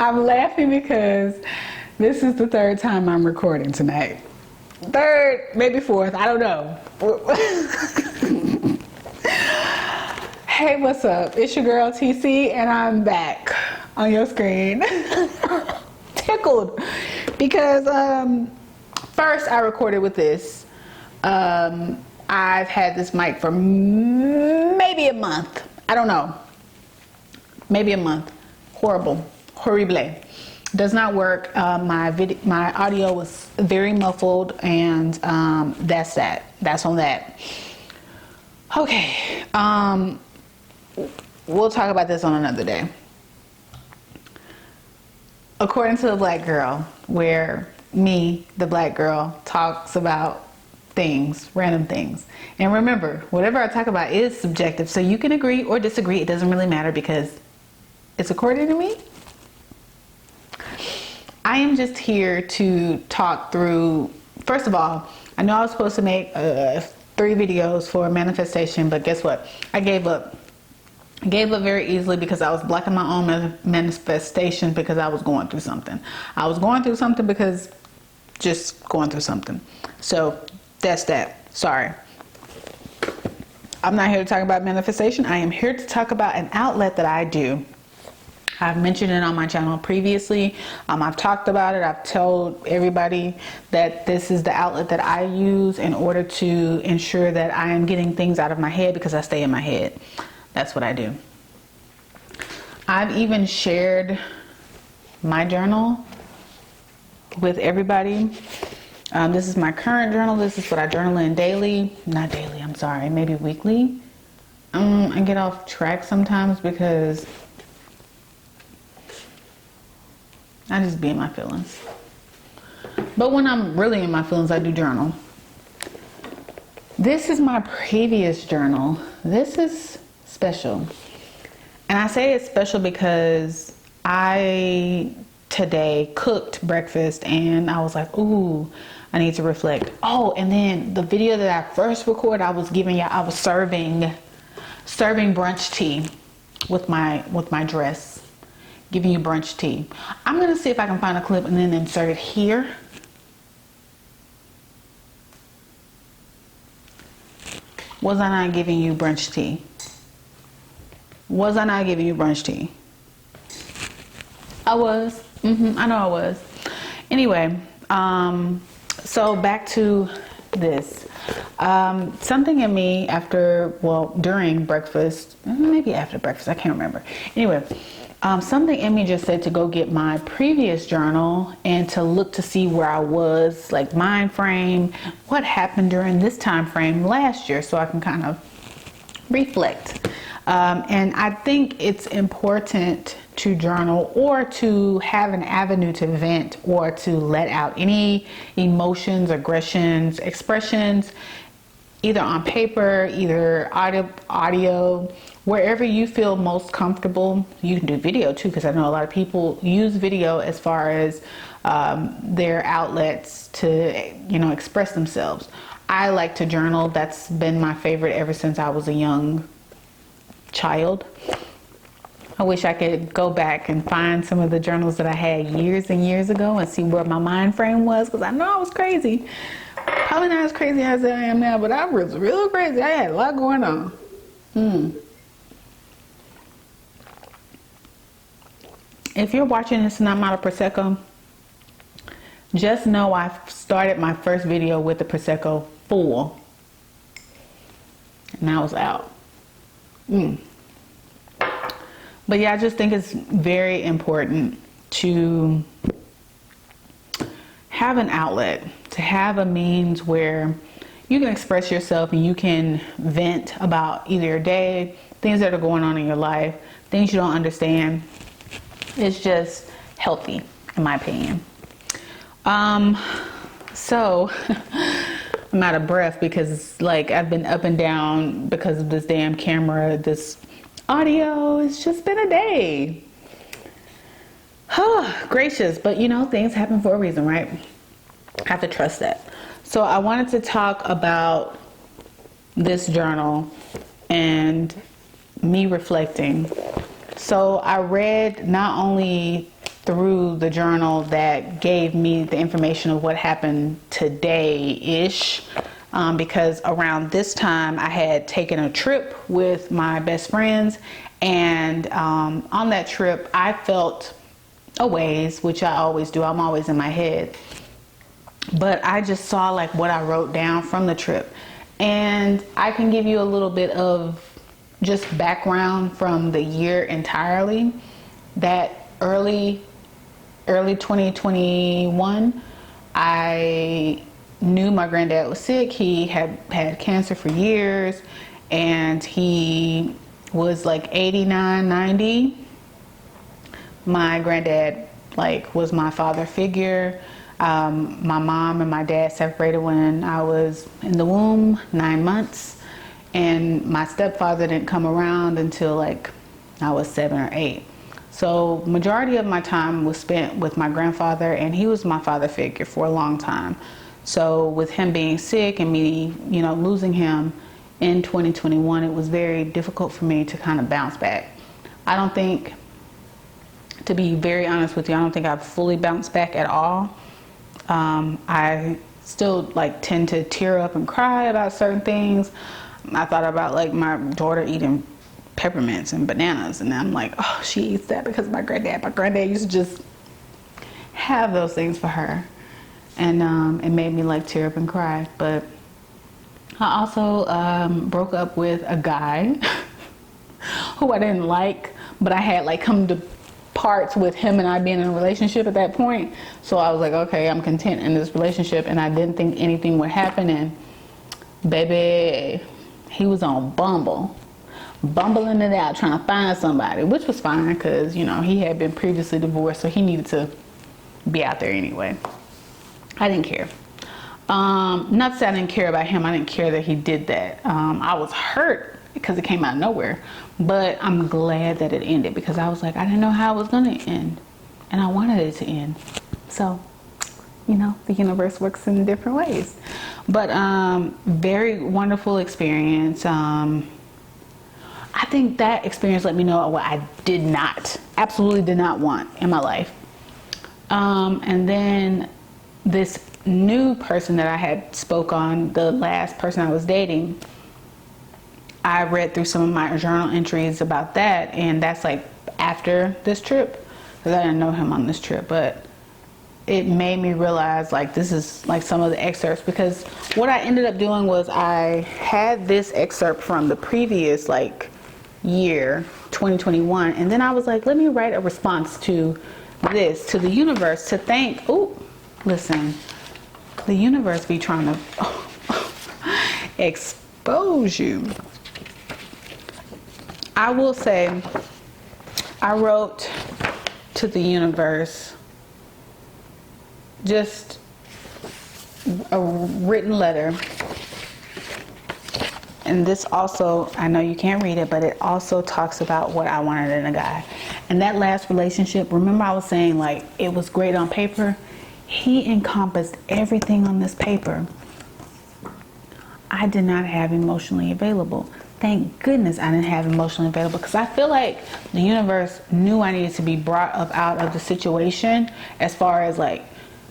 I'm laughing because this is the third time I'm recording tonight. Third, maybe fourth, I don't know. Hey, what's up? It's your girl TC and I'm back on your screen. Tickled because first I recorded with this. I've had this mic for maybe a month. I don't know. Maybe a month. Horrible. Horrible. Does not work. My audio was very muffled, and that's that. That's on that. Okay. We'll talk about this on another day. According to the black girl, where me, the black girl, talks about things, random things. And remember, whatever I talk about is subjective, so you can agree or disagree. It doesn't really matter because it's according to me. I am just here to talk through, first of all, I know I was supposed to make 3 videos for manifestation, but guess what? I gave up. I gave up very easily because I was blocking my own manifestation because I was going through something. I was going through something because just going through something. So that's that. Sorry. I'm not here to talk about manifestation. I am here to talk about an outlet that I do. I've mentioned it on my channel previously. I've talked about it. I've told everybody that this is the outlet that I use in order to ensure that I am getting things out of my head because I stay in my head. That's what I do. I've even shared my journal with everybody. This is my current journal. This is what I journal in daily. Not daily, I'm sorry. Maybe weekly. I get off track sometimes because I just be in my feelings. But when I'm really in my feelings, I do journal. This is my previous journal. This is special. And I say it's special because I today cooked breakfast and I was like, ooh, I need to reflect. Oh, and then the video that I first recorded, I was serving brunch tea with my dress. Giving you brunch tea. I'm gonna see if I can find a clip and then insert it here. Was I not giving you brunch tea? Was I not giving you brunch tea? I was. I know I was. Anyway, so back to this. Something in me during breakfast, maybe after breakfast, I can't remember. Anyway, something in me just said to go get my previous journal and to look to see where I was, like mind frame, what happened during this time frame last year, so I can kind of reflect. And I think it's important to journal or to have an avenue to vent or to let out any emotions, aggressions, expressions, either on paper, either audio, wherever you feel most comfortable. You can do video too, because I know a lot of people use video as far as their outlets to, express themselves. I like to journal. That's been my favorite ever since I was a young child. I wish I could go back and find some of the journals that I had years and years ago and see where my mind frame was, because I know I was crazy. Probably not as crazy as I am now, but I was real crazy. I had a lot going on. If you're watching this and I'm out of Prosecco, just know I started my first video with the Prosecco full. And I was out. But yeah, I just think it's very important to have an outlet, to have a means where you can express yourself and you can vent about either your day, things that are going on in your life, things you don't understand. It's just healthy, in my opinion. So I'm out of breath because I've been up and down because of this damn camera, this audio. It's just been a day. Oh, gracious. But things happen for a reason, right? I have to trust that. So I wanted to talk about this journal and me reflecting So I read not only through the journal that gave me the information of what happened today-ish, because around this time I had taken a trip with my best friends, and on that trip I felt a ways, which I always do. I'm always in my head. But I just saw like what I wrote down from the trip. And I can give you a little bit of just background from the year entirely. That early 2021, I knew my granddad was sick. He had had cancer for years, and he was like 89, 90. My granddad like was my father figure. My mom and my dad separated when I was in the womb, 9 months, and my stepfather didn't come around until like I was 7 or 8. So majority of my time was spent with my grandfather, and he was my father figure for a long time. So with him being sick and me, you know, losing him in 2021, it was very difficult for me to kind of bounce back. I don't think, to be very honest with you, I don't think I've fully bounced back at all. I still like tend to tear up and cry about certain things. I thought about like my daughter eating peppermints and bananas, and I'm like, oh, she eats that because of my granddad. My granddad used to just have those things for her, and it made me like tear up and cry. But I also broke up with a guy who I didn't like, but I had like come to parts with him and I being in a relationship at that point. So I was like, okay, I'm content in this relationship, and I didn't think anything would happen. And baby, he was on bumbling it out, trying to find somebody, which was fine because, you know, he had been previously divorced, so he needed to be out there anyway. I didn't care. Not to say I didn't care about him. I didn't care that he did that. I was hurt because it came out of nowhere, but I'm glad that it ended, because I was like, I didn't know how it was going to end, and I wanted it to end. So, you know, the universe works in different ways. But very wonderful experience. I think that experience let me know what I absolutely did not want in my life. And then this new person that I had spoke on, the last person I was dating, I read through some of my journal entries about that, and that's like after this trip, because I didn't know him on this trip. But it made me realize like this is like some of the excerpts, because what I ended up doing was I had this excerpt from the previous like year, 2021, and then I was like, let me write a response to this, to the universe, to thank, listen, the universe be trying to expose you. I will say, I wrote to the universe just a written letter. And this also, I know you can't read it, but it also talks about what I wanted in a guy. And that last relationship, remember I was saying like it was great on paper? He encompassed everything on this paper. I did not have emotionally available. Thank goodness I didn't have emotionally available, because I feel like the universe knew I needed to be brought up out of the situation, as far as like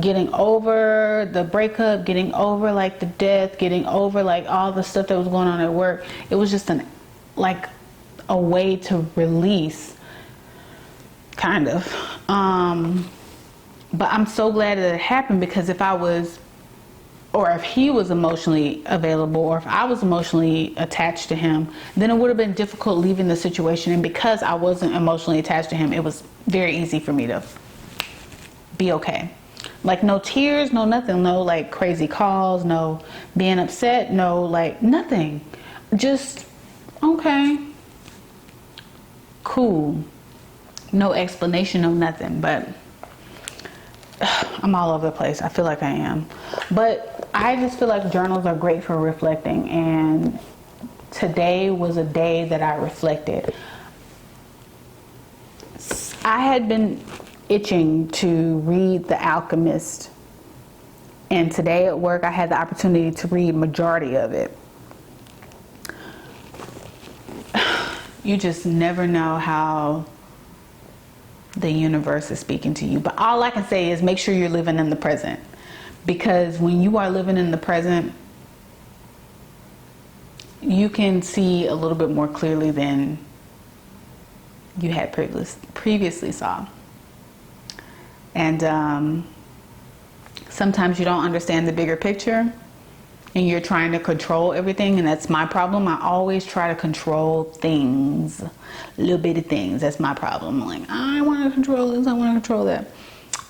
getting over the breakup, getting over like the death, getting over like all the stuff that was going on at work. It was just a way to release, kind of. But I'm so glad that it happened, because if he was emotionally available, or if I was emotionally attached to him, then it would have been difficult leaving the situation. And because I wasn't emotionally attached to him, it was very easy for me to be okay. Like no tears, no nothing, no like crazy calls, no being upset, no like nothing. Just okay, cool. No explanation, no nothing. But I'm all over the place. I feel like I am. But I just feel like journals are great for reflecting, and today was a day that I reflected. I had been itching to read The Alchemist, and today at work I had the opportunity to read majority of it. You just never know how the universe is speaking to you. But all I can say is make sure you're living in the present. Because when you are living in the present, you can see a little bit more clearly than you had previously saw. And sometimes you don't understand the bigger picture and you're trying to control everything, and that's my problem. I always try to control things, little bitty things. That's my problem. I'm like, I want to control this, I want to control that.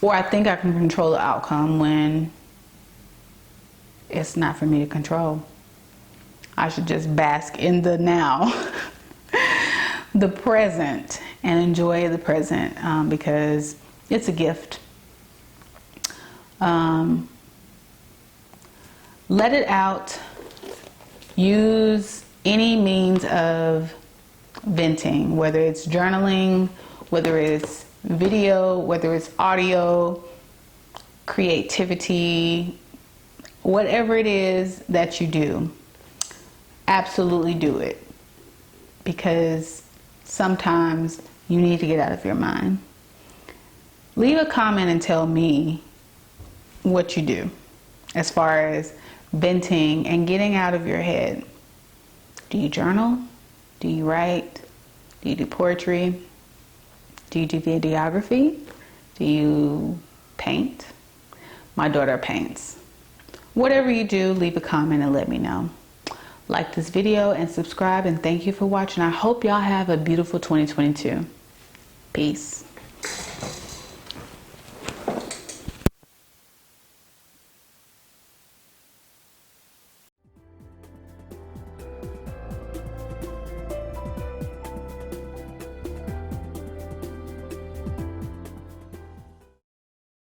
Or I think I can control the outcome when it's not for me to control. I should just bask in the now, the present, and enjoy the present, because it's a gift. Let it out. Use any means of venting, whether it's journaling, whether it's video, whether it's audio, creativity, whatever it is that you do. Absolutely do it, because sometimes you need to get out of your mind. Leave a comment and tell me what you do as far as venting and getting out of your head. Do you journal? Do you write? Do you do poetry? Do you do videography? Do you paint? My daughter paints. Whatever you do, leave a comment and let me know. Like this video and subscribe, and thank you for watching. I hope y'all have a beautiful 2022. Peace.